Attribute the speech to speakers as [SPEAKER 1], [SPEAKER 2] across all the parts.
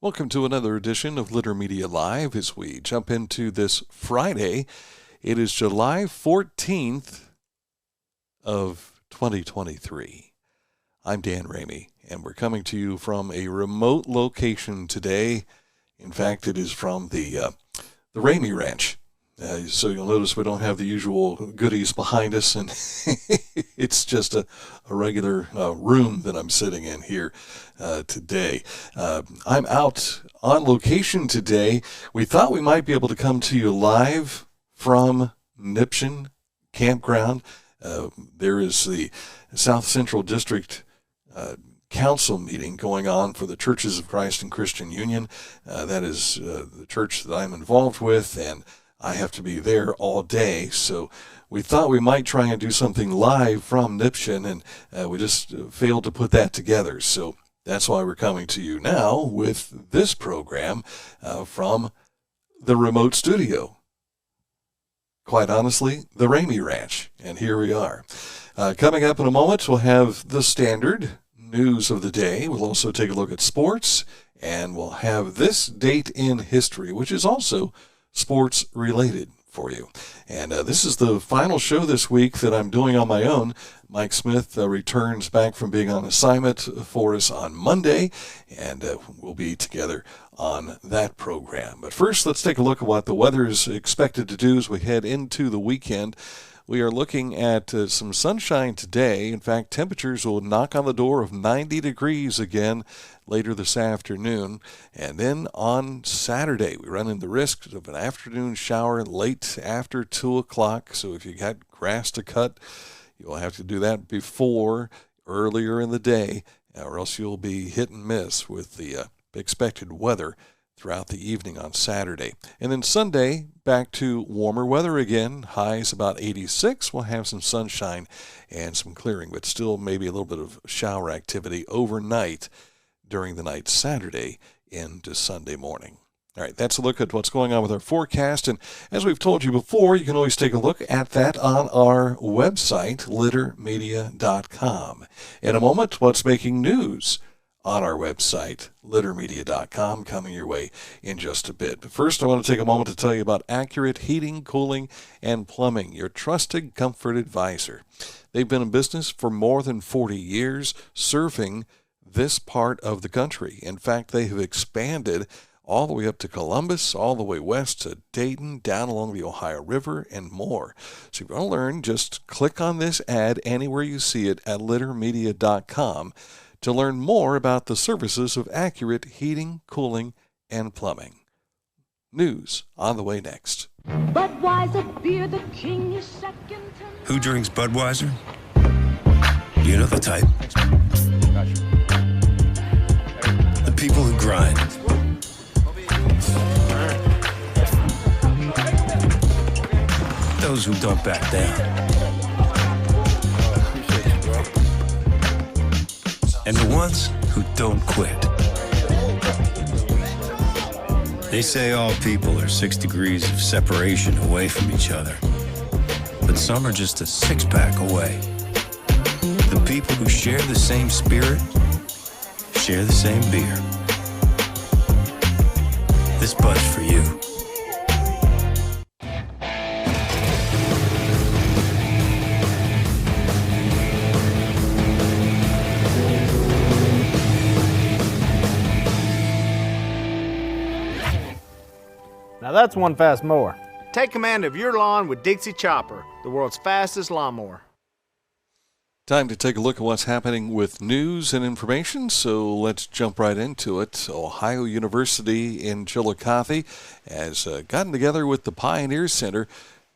[SPEAKER 1] Welcome to another edition of Litter Media Live as we jump into this Friday. It is July 14th of 2023. I'm Dan Ramey, and we're coming to you from a remote location today. In fact, it is from the Ramey Ranch. So you'll notice we don't have the usual goodies behind us, and it's just a regular room that I'm sitting in here today. I'm out on location today. We thought we might be able to come to you live from Niption Campground. There is the South Central District Council meeting going on for the Churches of Christ and Christian Union. That is the church that I'm involved with, and I have to be there all day, so we thought we might try and do something live from Niption, and we just failed to put that together. So that's why we're coming to you now with this program from the remote studio. Quite honestly, the Ramey Ranch, and here we are. Coming up in a moment, we'll have the standard news of the day. We'll also take a look at sports, and we'll have this date in history, which is also sports related for you. And this is the final show this week that I'm doing on my own. Mike Smith returns back from being on assignment for us on Monday, and we'll be together on that program. But first, let's take a look at what the weather is expected to do as we head into the weekend. We are looking at some sunshine today. In fact, temperatures will knock on the door of 90 degrees again later this afternoon. And then on Saturday, we run into the risk of an afternoon shower late after 2 o'clock. So if you got grass to cut, you'll have to do that earlier in the day, or else you'll be hit and miss with the expected weather throughout the evening on Saturday. And then Sunday, back to warmer weather again. Highs about 86. We'll have some sunshine and some clearing, but still maybe a little bit of shower activity overnight during the night Saturday into Sunday morning. All right, that's a look at what's going on with our forecast. And as we've told you before, you can always take a look at that on our website, littermedia.com. In a moment, what's making news on our website, littermedia.com, coming your way in just a bit. But first, I want to take a moment to tell you about Accurate Heating, Cooling, and Plumbing, your trusted comfort advisor. They've been in business for more than 40 years, serving this part of the country. In fact, they have expanded all the way up to Columbus, all the way west to Dayton, down along the Ohio River, and more. So if you want to learn, just click on this ad anywhere you see it at littermedia.com to learn more about the services of Accurate Heating, Cooling, and Plumbing. News on the way next.
[SPEAKER 2] Budweiser beer, the king is second to none.
[SPEAKER 3] Who drinks Budweiser? You know the type. The people who grind. Those who don't back down. And the ones who don't quit. They say all people are 6 degrees of separation away from each other. But some are just a six-pack away. The people who share the same spirit, share the same beer. This Bud's for you.
[SPEAKER 4] Now that's one fast mower.
[SPEAKER 5] Take command of your lawn with Dixie Chopper, the world's fastest lawnmower.
[SPEAKER 1] Time to take a look at what's happening with news and information, so let's jump right into it. Ohio University in Chillicothe has gotten together with the Pioneer Center.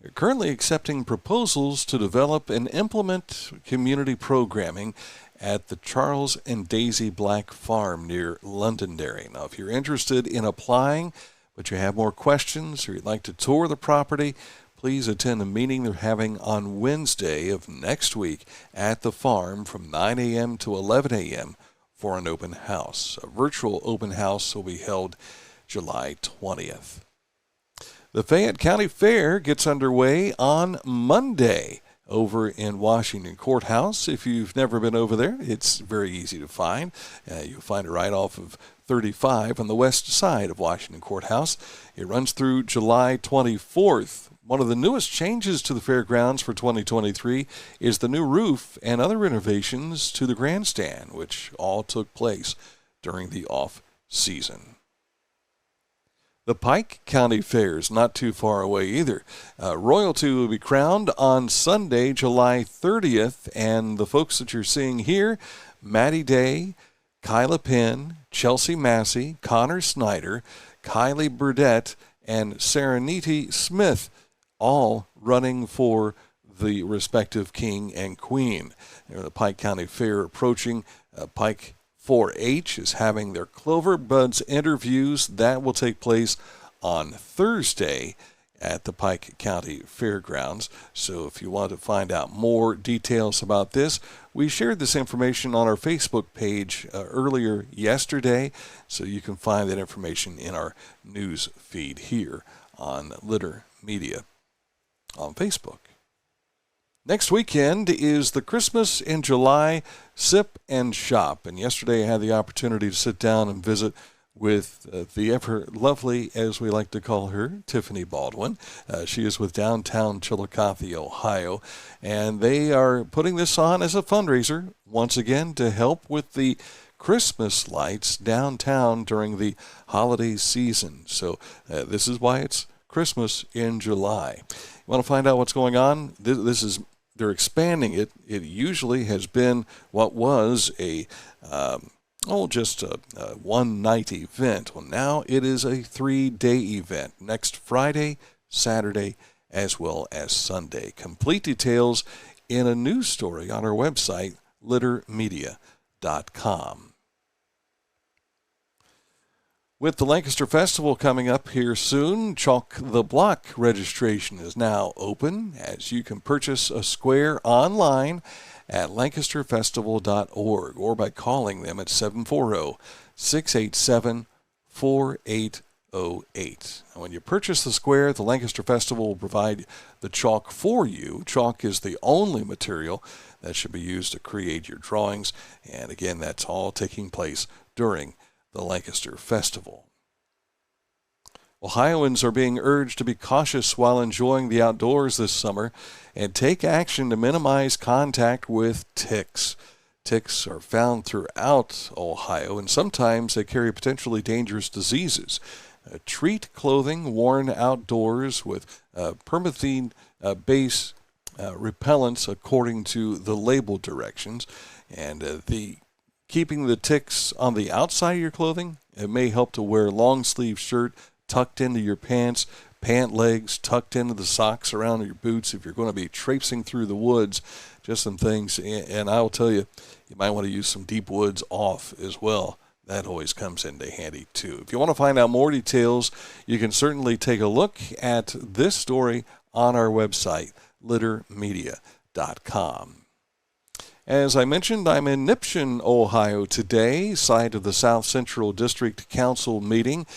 [SPEAKER 1] They're currently accepting proposals to develop and implement community programming at the Charles and Daisy Black Farm near Londonderry. Now, if you're interested in applying, but you have more questions or you'd like to tour the property, please attend a meeting they're having on Wednesday of next week at the farm from 9 a.m. to 11 a.m. for an open house. A virtual open house will be held July 20th. The Fayette County Fair gets underway on Monday. over in Washington Courthouse. If you've never been over there, it's very easy to find. You'll find it right off of 35 on the west side of Washington Courthouse. It runs through July 24th. One of the newest changes to the fairgrounds for 2023 is the new roof and other renovations to the grandstand, which all took place during the off-season. The Pike County Fair is not too far away either. Royalty will be crowned on Sunday, July 30th, and the folks that you're seeing here, Maddie Day, Kyla Penn, Chelsea Massey, Connor Snyder, Kylie Burdett, and Serenity Smith, all running for the respective king and queen. The Pike County Fair approaching. Pike 4-H is having their Clover Buds interviews. That will take place on Thursday at the Pike County Fairgrounds. So if you want to find out more details about this, we shared this information on our Facebook page earlier yesterday, so you can find that information in our news feed here on Litter Media on Facebook. Next weekend is the Christmas in July Sip and Shop. And yesterday I had the opportunity to sit down and visit with the ever lovely, as we like to call her, Tiffany Baldwin. She is with Downtown Chillicothe, Ohio. And they are putting this on as a fundraiser, once again, to help with the Christmas lights downtown during the holiday season. So this is why it's Christmas in July. You want to find out what's going on? They're expanding it. It usually has been what was a one-night event. Well, now it is a 3-day event. Next Friday, Saturday, as well as Sunday. Complete details in a news story on our website, littermedia.com. With the Lancaster Festival coming up here soon, Chalk the Block registration is now open, as you can purchase a square online at lancasterfestival.org or by calling them at 740-687-4808. When you purchase the square, the Lancaster Festival will provide the chalk for you. Chalk is the only material that should be used to create your drawings, and again, that's all taking place during the Lancaster Festival. Ohioans are being urged to be cautious while enjoying the outdoors this summer and take action to minimize contact with ticks. Ticks are found throughout Ohio, and sometimes they carry potentially dangerous diseases. Treat clothing worn outdoors with permethrin-based repellents according to the label directions, and keeping the ticks on the outside of your clothing, it may help to wear a long-sleeve shirt tucked into your pants, pant legs tucked into the socks around your boots if you're going to be traipsing through the woods. Just some things, and I will tell you, you might want to use some deep woods off as well. That always comes into handy too. If you want to find out more details, you can certainly take a look at this story on our website, littermedia.com. As I mentioned, I'm in Niption, Ohio today, site of the South Central District Council meeting.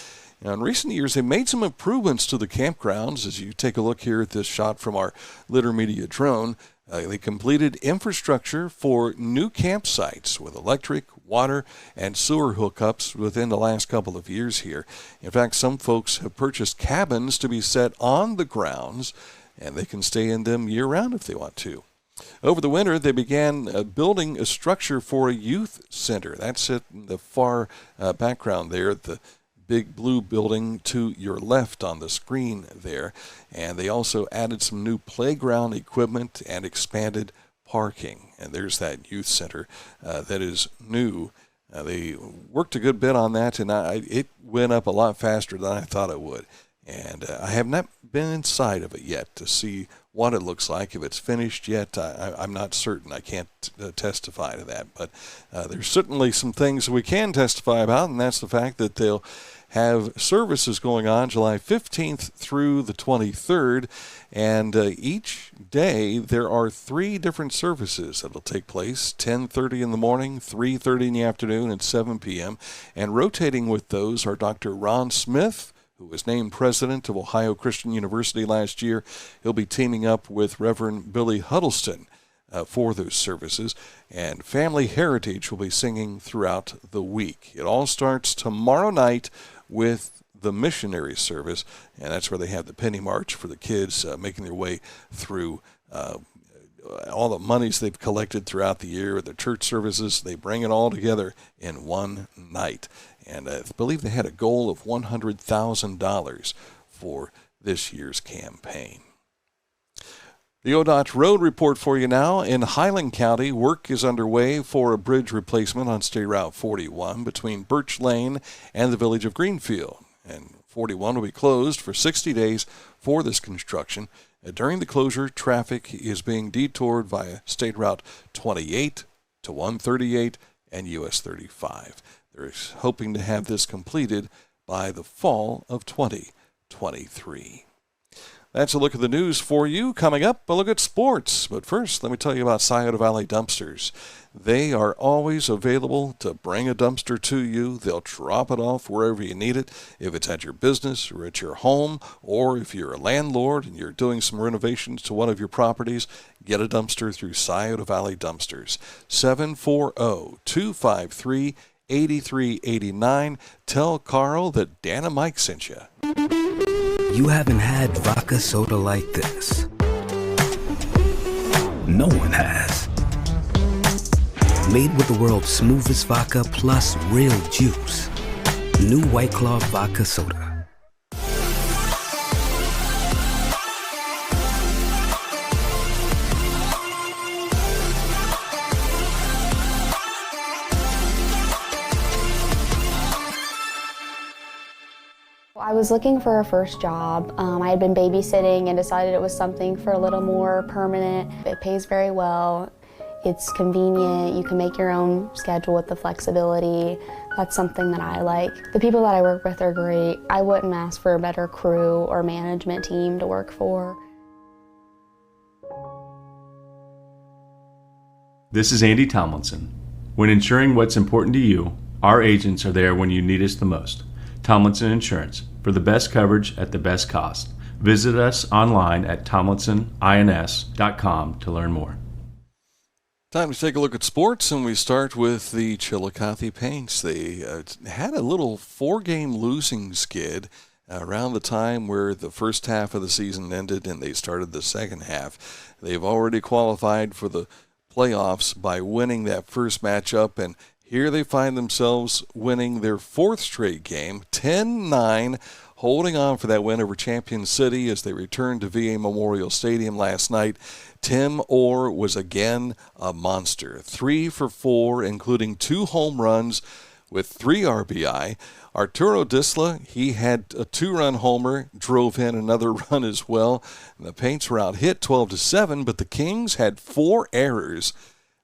[SPEAKER 1] Now, in recent years, they made some improvements to the campgrounds. As you take a look here at this shot from our Litter Media drone, they completed infrastructure for new campsites with electric, water, and sewer hookups within the last couple of years here. In fact, some folks have purchased cabins to be set on the grounds, and they can stay in them year-round if they want to. Over the winter, they began building a structure for a youth center. That's it in the far background there, the big blue building to your left on the screen there. And they also added some new playground equipment and expanded parking. And there's that youth center that is new. They worked a good bit on that, and it went up a lot faster than I thought it would. And I have not been inside of it yet to see what it looks like. If it's finished yet, I'm not certain. I can't testify to that. But there's certainly some things we can testify about, and that's the fact that they'll have services going on July 15th through the 23rd. And each day there are 3 different services that will take place, 10:30 in the morning, 3:30 in the afternoon, and 7 p.m. And rotating with those are Dr. Ron Smith, who was named president of Ohio Christian University last year. He'll be teaming up with Reverend Billy Huddleston for those services, and Family Heritage will be singing throughout the week. It all starts tomorrow night with the missionary service, and that's where they have the penny march for the kids making their way through all the monies they've collected throughout the year, the church services. They bring it all together in one night, and I believe they had a goal of $100,000 for this year's campaign. The ODOT road report for you now. In Highland County, work is underway for a bridge replacement on State Route 41 between Birch Lane and the village of Greenfield. And 41 will be closed for 60 days for this construction. During the closure, traffic is being detoured via State Route 28 to 138 and US 35. They're hoping to have this completed by the fall of 2023. That's a look at the news for you. Coming up, a look at sports. But first, let me tell you about Scioto Valley Dumpsters. They are always available to bring a dumpster to you. They'll drop it off wherever you need it, if it's at your business or at your home, or if you're a landlord and you're doing some renovations to one of your properties, get a dumpster through Scioto Valley Dumpsters. 740-253-8389. Tell Carl that Dan and Mike sent you.
[SPEAKER 6] You haven't had vodka soda like this. No one has. Made with the world's smoothest vodka plus real juice. New White Claw Vodka Soda.
[SPEAKER 7] I was looking for a first job. I had been babysitting and decided it was something for a little more permanent. It pays very well. It's convenient. You can make your own schedule with the flexibility. That's something that I like. The people that I work with are great. I wouldn't ask for a better crew or management team to work for.
[SPEAKER 8] This is Andy Tomlinson. When ensuring what's important to you, our agents are there when you need us the most. Tomlinson Insurance, for the best coverage at the best cost. Visit us online at tomlinsonins.com to learn more.
[SPEAKER 1] Time to take a look at sports, and we start with the Chillicothe Paints. They had a little 4-game losing skid around the time where the first half of the season ended and they started the second half. They've already qualified for the playoffs by winning that first matchup, and here they find themselves winning their 4th straight game, 10-9, holding on for that win over Champion City as they return to VA Memorial Stadium last night. Tim Orr was again a monster, 3 for 4, including 2 home runs with 3 RBI. Arturo Disla, he had a 2-run homer, drove in another run as well. And the Paints were out hit 12-7, but the Kings had 4 errors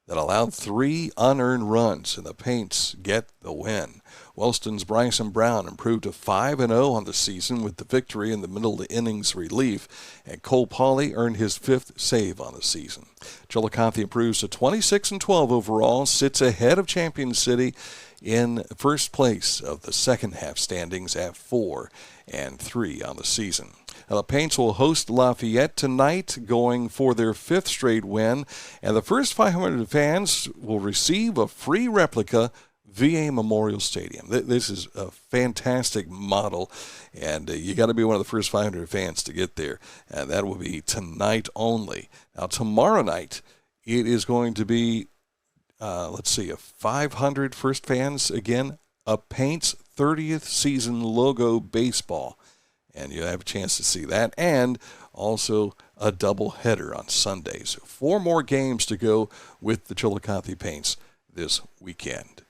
[SPEAKER 1] that allowed 3 unearned runs, and the Paints get the win. Wellston's Bryson Brown improved to 5-0 on the season with the victory in the middle of the innings relief, and Cole Pauly earned his 5th save on the season. Chillicothe improves to 26-12 overall, sits ahead of Champion City in first place of the second half standings at 4-3 on the season. Now, the Paints will host Lafayette tonight, going for their 5th straight win, and the first 500 fans will receive a free replica VA Memorial Stadium. This is a fantastic model, and you got to be one of the first 500 fans to get there, and that will be tonight only. Now, tomorrow night, it is going to be, a 500 first fans again, a Paints 30th season logo baseball. And you have a chance to see that, and also a doubleheader on Sunday. So 4 more games to go with the Chillicothe Paints this weekend.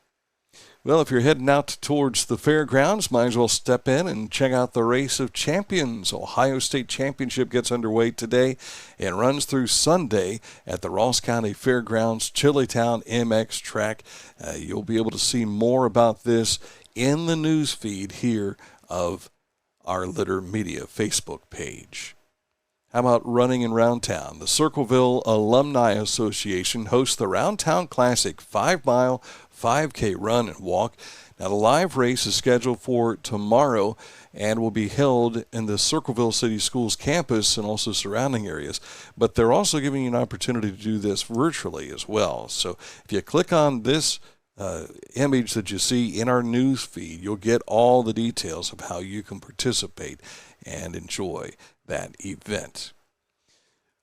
[SPEAKER 1] Well, if you're heading out towards the fairgrounds, might as well step in and check out the Race of Champions. Ohio State Championship gets underway today and runs through Sunday at the Ross County Fairgrounds, Chillytown MX track. You'll be able to see more about this in the news feed here of our Litter Media Facebook page. How about running in Round Town? The Circleville Alumni Association hosts the Round Town Classic 5-mile, 5K run and walk. Now, the live race is scheduled for tomorrow and will be held in the Circleville City Schools campus and also surrounding areas. But they're also giving you an opportunity to do this virtually as well. So if you click on this image that you see in our news feed, you'll get all the details of how you can participate and enjoy that event.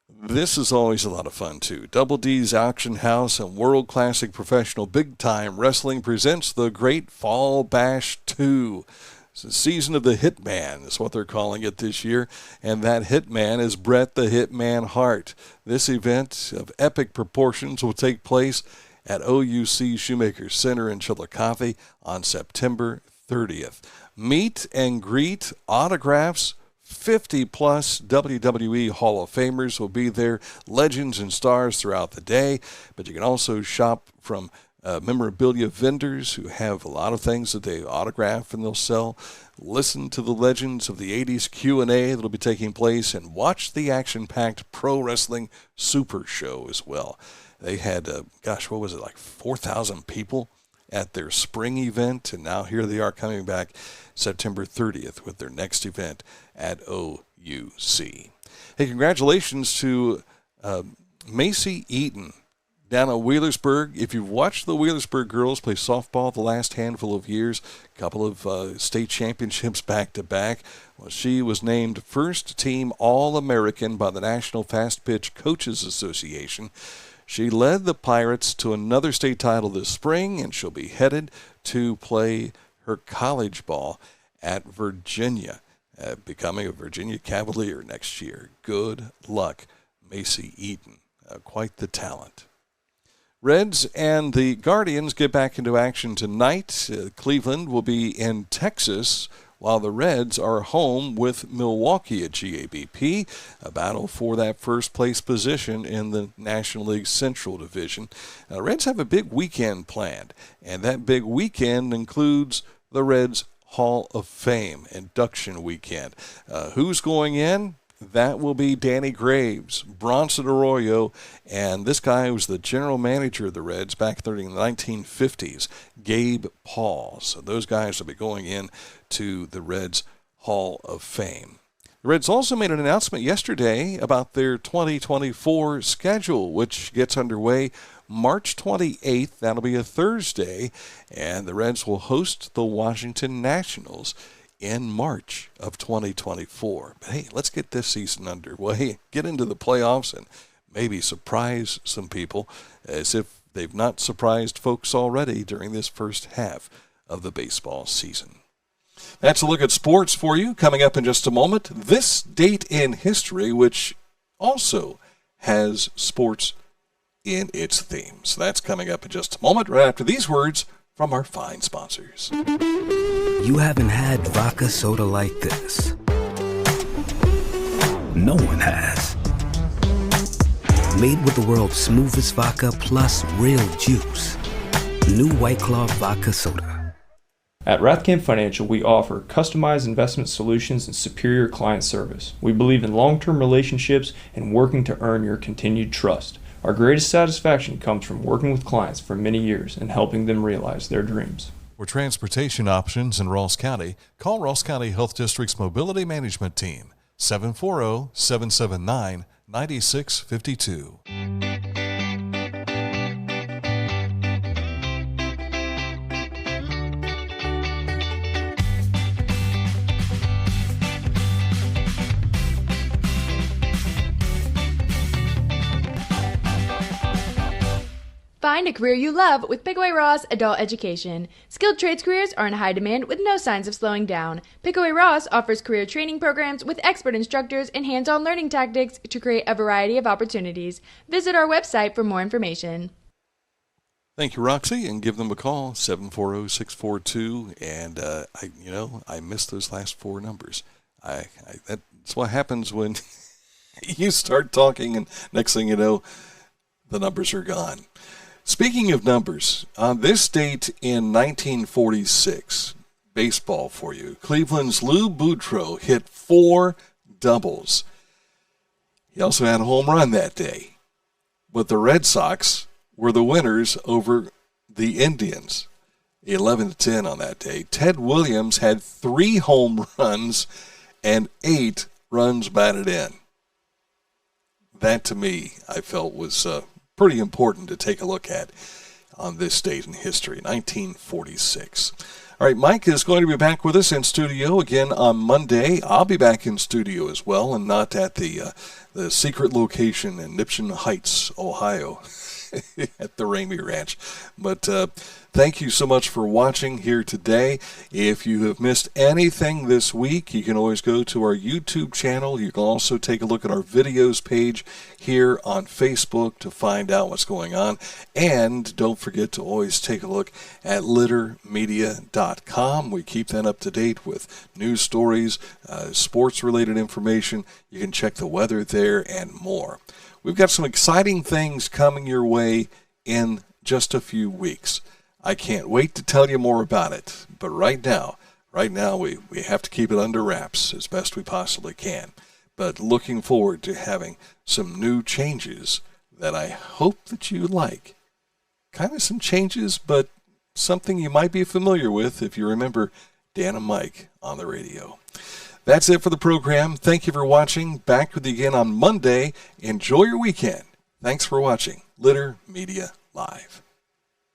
[SPEAKER 1] This is always a lot of fun, too. Double D's Auction House and World Classic Professional Big Time Wrestling presents the Great Fall Bash 2. It's the season of the Hitman is what they're calling it this year, and that Hitman is Bret the Hitman Hart. This event of epic proportions will take place at OUC Shoemaker Center in Chillicothe on September 30th. Meet and greet, autographs, 50-plus WWE Hall of Famers will be there, legends and stars throughout the day, but you can also shop from memorabilia vendors who have a lot of things that they autograph and they'll sell. Listen to the legends of the 80s Q&A that will be taking place, and watch the action-packed Pro Wrestling Super Show as well. They had, what was it, like 4,000 people at their spring event, and now here they are coming back September 30th with their next event at OUC. Hey, congratulations to Macy Eaton down at Wheelersburg. If you've watched the Wheelersburg girls play softball the last handful of years, a couple of state championships back-to-back, well, she was named first team All-American by the National Fast Pitch Coaches Association. She led the Pirates to another state title this spring, and she'll be headed to play her college ball at Virginia, becoming a Virginia Cavalier next year. Good luck, Macy Eaton. Quite the talent. Reds and the Guardians get back into action tonight. Cleveland will be in Texas, while the Reds are home with Milwaukee at GABP, a battle for that first-place position in the National League Central Division. Now, the Reds have a big weekend planned, and that big weekend includes the Reds Hall of Fame induction weekend. Who's going in? That will be Danny Graves, Bronson Arroyo, and this guy was the general manager of the Reds back in the 1950s, Gabe Paul. So those guys will be going in to the Reds Hall of Fame. The Reds also made an announcement yesterday about their 2024 schedule, which gets underway March 28th. That'll be a Thursday, and the Reds will host the Washington Nationals in March of 2024. But hey, let's get this season underway, get into the playoffs, and maybe surprise some people as if they've not surprised folks already during this first half of the baseball season. That's a look at sports for you. Coming up in just a moment, this date in history, which also has sports in its theme. So that's coming up in just a moment, right after these words from our fine sponsors.
[SPEAKER 6] You haven't had vodka soda like this. No one has. Made with the world's smoothest vodka plus real juice. New White Claw Vodka Soda.
[SPEAKER 9] At Rathkamp Financial, we offer customized investment solutions and superior client service. We believe in long-term relationships and working to earn your continued trust. Our greatest satisfaction comes from working with clients for many years and helping them realize their dreams.
[SPEAKER 1] For transportation options in Ross County, call Ross County Health District's Mobility Management Team, 740-779-9652.
[SPEAKER 10] Find a career you love with Pickaway Ross Adult Education. Skilled trades careers are in high demand with no signs of slowing down. Pickaway Ross offers career training programs with expert instructors and hands-on learning tactics to create a variety of opportunities. Visit our website for more information.
[SPEAKER 1] Thank you, Roxy, and give them a call, 740-642. And I missed those last four numbers. That's what happens when you start talking, and next thing you know, the numbers are gone. Speaking of numbers, on this date in 1946, baseball for you, Cleveland's Lou Boudreau hit 4 doubles. He also had a home run that day. But the Red Sox were the winners over the Indians 11-10 on that day. Ted Williams had 3 home runs and 8 runs batted in. That, to me, I felt was pretty important to take a look at on this date in history, 1946. All right, Mike is going to be back with us in studio again on Monday. I'll be back in studio as well, and not at the secret location in Niption Heights, Ohio, at the Ramey Ranch. But thank you so much for watching here today. If you have missed anything this week, you can always go to our YouTube channel. You can also take a look at our videos page here on Facebook to find out what's going on. And don't forget to always take a look at littermedia.com. We keep that up to date with news stories, sports-related information. You can check the weather there and more. We've got some exciting things coming your way in just a few weeks. I can't wait to tell you more about it. But right now we have to keep it under wraps as best we possibly can. But looking forward to having some new changes that I hope that you like. Kind of some changes, but something you might be familiar with if you remember Dan and Mike on the radio. That's it for the program. Thank you for watching. Back with you again on Monday. Enjoy your weekend. Thanks for watching Litter Media Live.